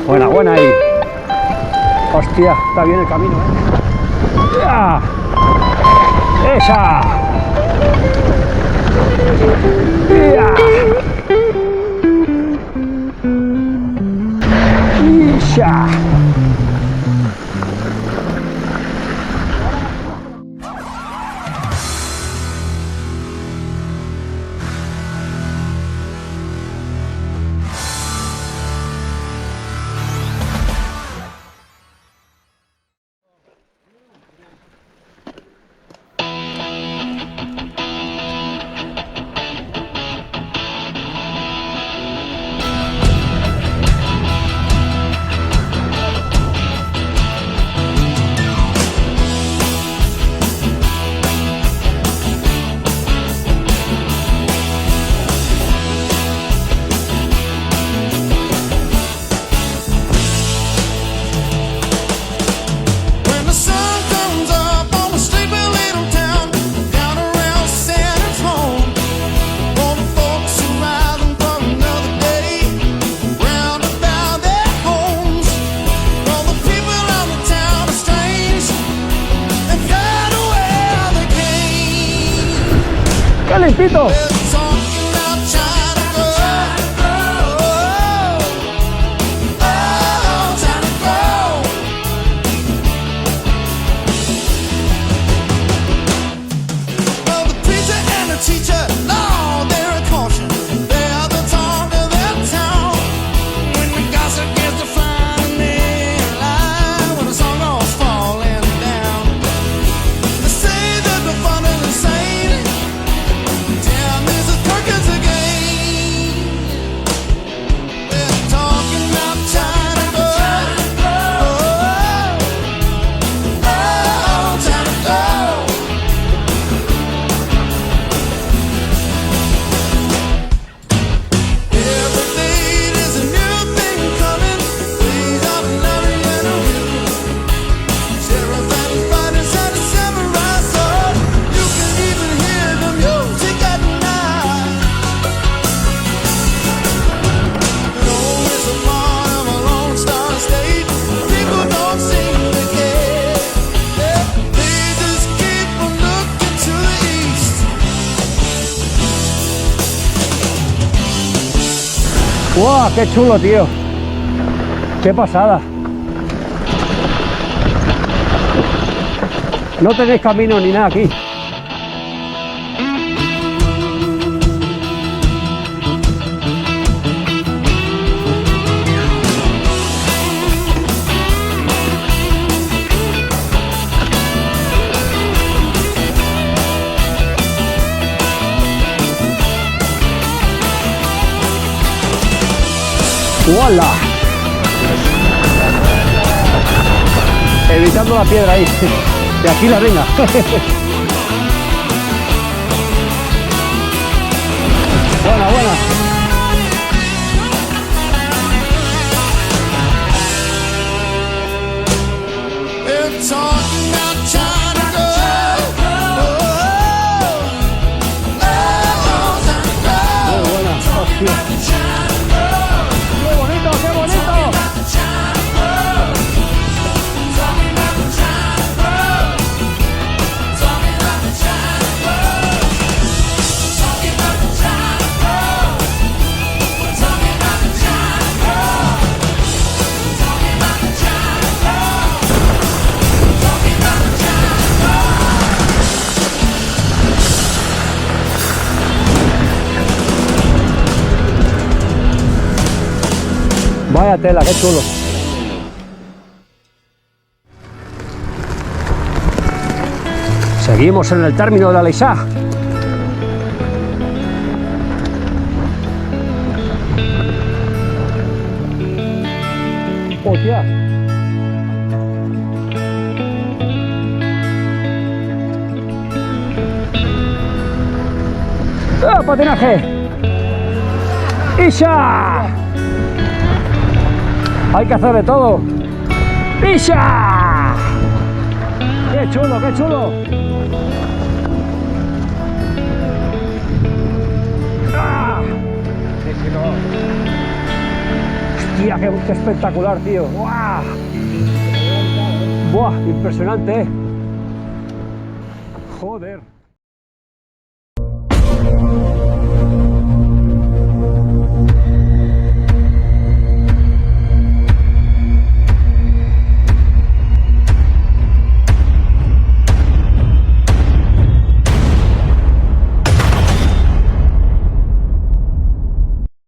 Buena, buena ahí. Hostia, está bien el camino, ¿eh? ¡Ya! ¡Esa! ¡Ya! ¡Isha! ¡Qué limpito! ¡Wow! ¡Qué chulo, tío! ¡Qué pasada! No tenéis camino ni nada aquí. ¡Hola! Evitando la piedra ahí. De aquí la venga. Buena, buena. Muy buena, hostia. Vaya tela, qué chulo. Seguimos en el término de la Leisà. ¡Hostia! ¡Ah, patinaje! ¡Isha! Hay que hacer de todo. ¡Isha! ¡Qué chulo, qué chulo! ¡Ah! Hostia, qué espectacular, tío. ¡Buah! ¡Buah! Impresionante, ¿eh? Joder.